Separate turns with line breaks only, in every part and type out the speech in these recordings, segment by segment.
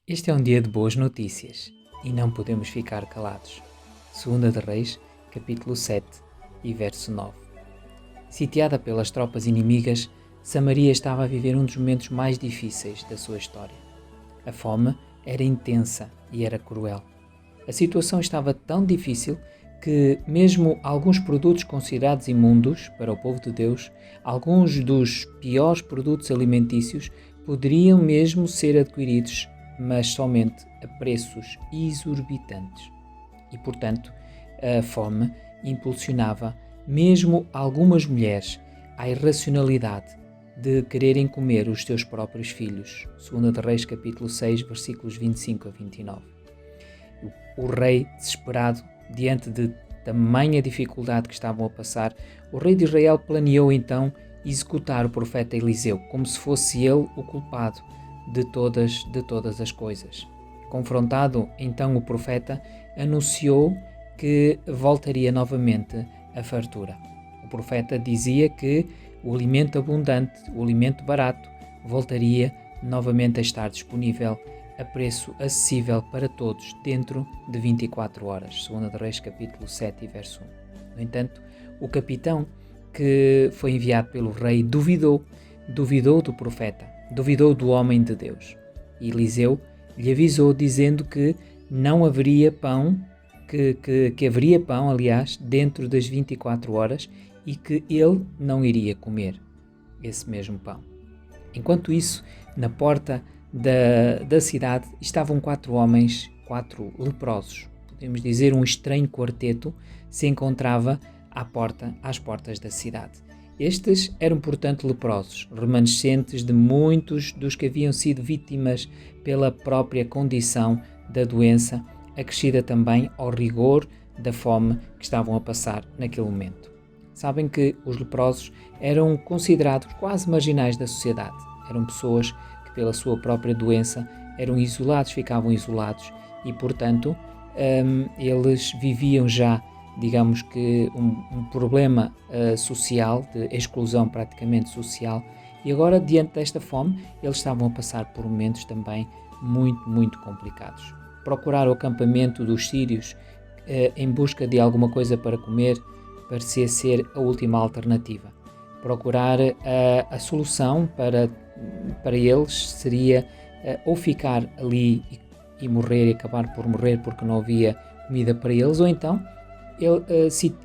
Este é um dia de boas notícias e não podemos ficar calados. Segunda de Reis, capítulo 7 e verso 9. Sitiada pelas tropas inimigas, Samaria estava a viver um dos momentos mais difíceis da sua história. A fome era intensa e era cruel. A situação estava tão difícil que mesmo alguns produtos considerados imundos para o povo de Deus, alguns dos piores produtos alimentícios, poderiam mesmo ser adquiridos, mas somente a preços exorbitantes. E, portanto, a fome impulsionava mesmo algumas mulheres à irracionalidade de quererem comer os seus próprios filhos. 2 de Reis, capítulo 6, versículos 25 a 29. O rei, desesperado, diante de tamanha dificuldade que estavam a passar, o rei de Israel planeou então executar o profeta Eliseu, como se fosse ele o culpado de todas as coisas. Confrontado, então, o profeta anunciou que voltaria novamente a fartura. O profeta dizia que o alimento abundante, o alimento barato, voltaria novamente a estar disponível a preço acessível para todos dentro de 24 horas. 2 de Reis, capítulo 7, verso 1. No entanto, o capitão que foi enviado pelo rei duvidou do profeta, duvidou do homem de Deus. E Eliseu lhe avisou dizendo que não haveria pão, que haveria pão, aliás, dentro das 24 horas e que ele não iria comer esse mesmo pão. Enquanto isso, na porta da cidade estavam 4 homens, 4 leprosos. Podemos dizer um estranho quarteto se encontrava às portas da cidade. Estes eram, portanto, leprosos, remanescentes de muitos dos que haviam sido vítimas pela própria condição da doença, acrescida também ao rigor da fome que estavam a passar naquele momento. Sabem que os leprosos eram considerados quase marginais da sociedade. Eram pessoas que, pela sua própria doença, eram isolados, ficavam isolados e, portanto, eles viviam já, digamos que, um problema social, de exclusão praticamente social, e agora, diante desta fome, eles estavam a passar por momentos também muito complicados. Procurar o acampamento dos sírios em busca de alguma coisa para comer parecia ser a última alternativa. Procurar a solução para eles seria ou ficar ali e morrer, e acabar por morrer porque não havia comida para eles, ou então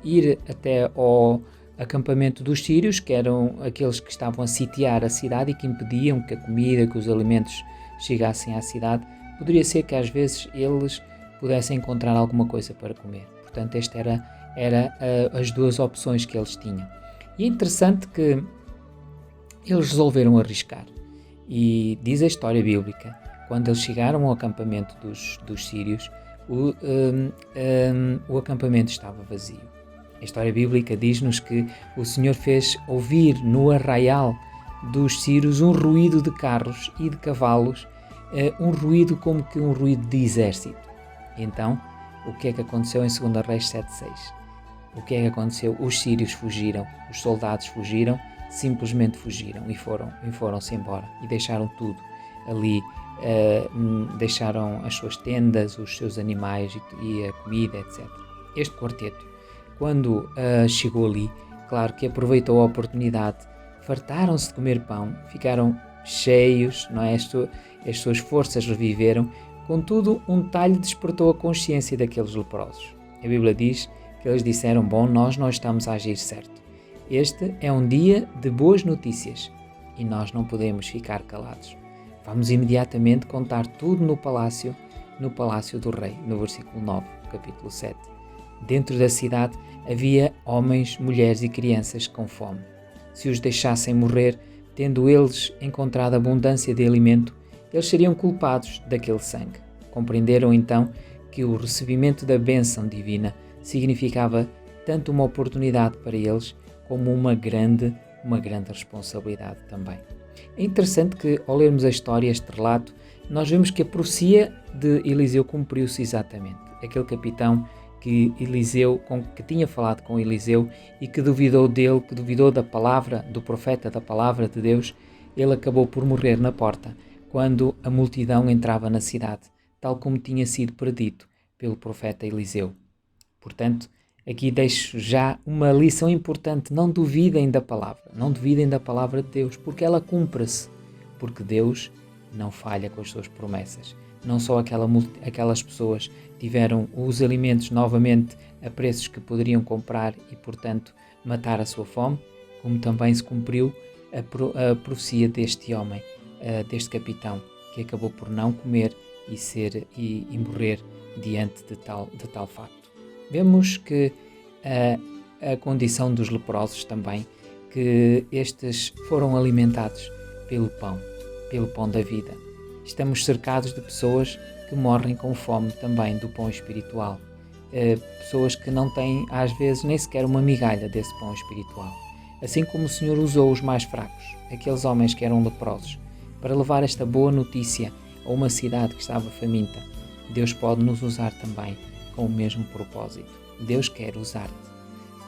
ir até ao acampamento dos sírios, que eram aqueles que estavam a sitiar a cidade e que impediam que a comida, que os alimentos chegassem à cidade. Poderia ser que às vezes eles pudessem encontrar alguma coisa para comer. Portanto, esta era as duas opções que eles tinham. E é interessante que eles resolveram arriscar. E diz a história bíblica, quando eles chegaram ao acampamento dos sírios, o acampamento estava vazio. A história bíblica diz-nos que o Senhor fez ouvir no arraial dos sírios um ruído de carros e de cavalos, um ruído como que um ruído de exército. Então, o que é que aconteceu em 2 Reis 7:6? O que é que aconteceu? Os sírios fugiram, os soldados fugiram, simplesmente fugiram e foram-se embora e deixaram tudo ali, deixaram as suas tendas, os seus animais e a comida, etc. Este quarteto, quando chegou ali, claro que aproveitou a oportunidade, fartaram-se de comer pão, ficaram cheios, não é? As suas forças reviveram. Contudo, um detalhe despertou a consciência daqueles leprosos. A Bíblia diz que eles disseram: bom, nós não estamos a agir certo. Este é um dia de boas notícias e nós não podemos ficar calados. Vamos imediatamente contar tudo no palácio do rei, no versículo 9, capítulo 7. Dentro da cidade havia homens, mulheres e crianças com fome. Se os deixassem morrer, tendo eles encontrado abundância de alimento, eles seriam culpados daquele sangue. Compreenderam então que o recebimento da bênção divina significava tanto uma oportunidade para eles como uma grande responsabilidade também. É interessante que, ao lermos a história, este relato, nós vemos que a profecia de Eliseu cumpriu-se exatamente. Aquele capitão que tinha falado com Eliseu e que duvidou dele, que duvidou da palavra do profeta, da palavra de Deus, ele acabou por morrer na porta, quando a multidão entrava na cidade, tal como tinha sido predito pelo profeta Eliseu. Portanto, aqui deixo já uma lição importante: não duvidem da palavra de Deus, porque ela cumpre-se, porque Deus não falha com as suas promessas. Não só aquelas pessoas tiveram os alimentos novamente a preços que poderiam comprar e, portanto, matar a sua fome, como também se cumpriu a profecia deste homem, deste capitão, que acabou por não comer e morrer diante de tal facto. Vemos que a condição dos leprosos também, que estes foram alimentados pelo pão da vida. Estamos cercados de pessoas que morrem com fome também do pão espiritual. Pessoas que não têm, às vezes, nem sequer uma migalha desse pão espiritual. Assim como o Senhor usou os mais fracos, aqueles homens que eram leprosos, para levar esta boa notícia a uma cidade que estava faminta, Deus pode nos usar também com o mesmo propósito. Deus quer usar-te.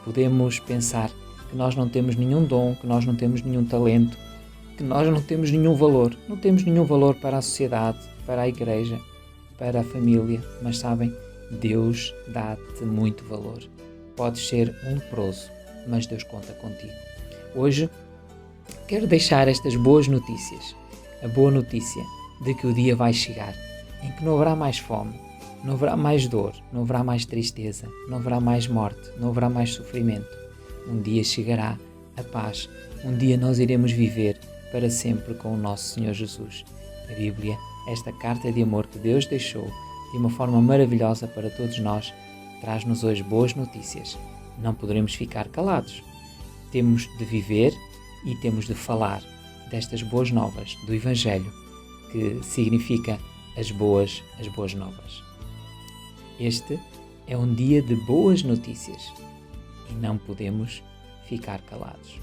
Podemos pensar que nós não temos nenhum dom, que nós não temos nenhum talento, que nós não temos nenhum valor. Não temos nenhum valor para a sociedade, para a igreja, para a família, mas sabem, Deus dá-te muito valor. Podes ser um leproso, mas Deus conta contigo. Hoje quero deixar estas boas notícias. A boa notícia de que o dia vai chegar em que não haverá mais fome, não haverá mais dor, não haverá mais tristeza, não haverá mais morte, não haverá mais sofrimento. Um dia chegará a paz, um dia nós iremos viver para sempre com o nosso Senhor Jesus. A Bíblia, esta carta de amor que Deus deixou de uma forma maravilhosa para todos nós, traz-nos hoje boas notícias. Não poderemos ficar calados. Temos de viver e temos de falar destas boas novas do Evangelho, que significa as boas novas. Este é um dia de boas notícias e não podemos ficar calados.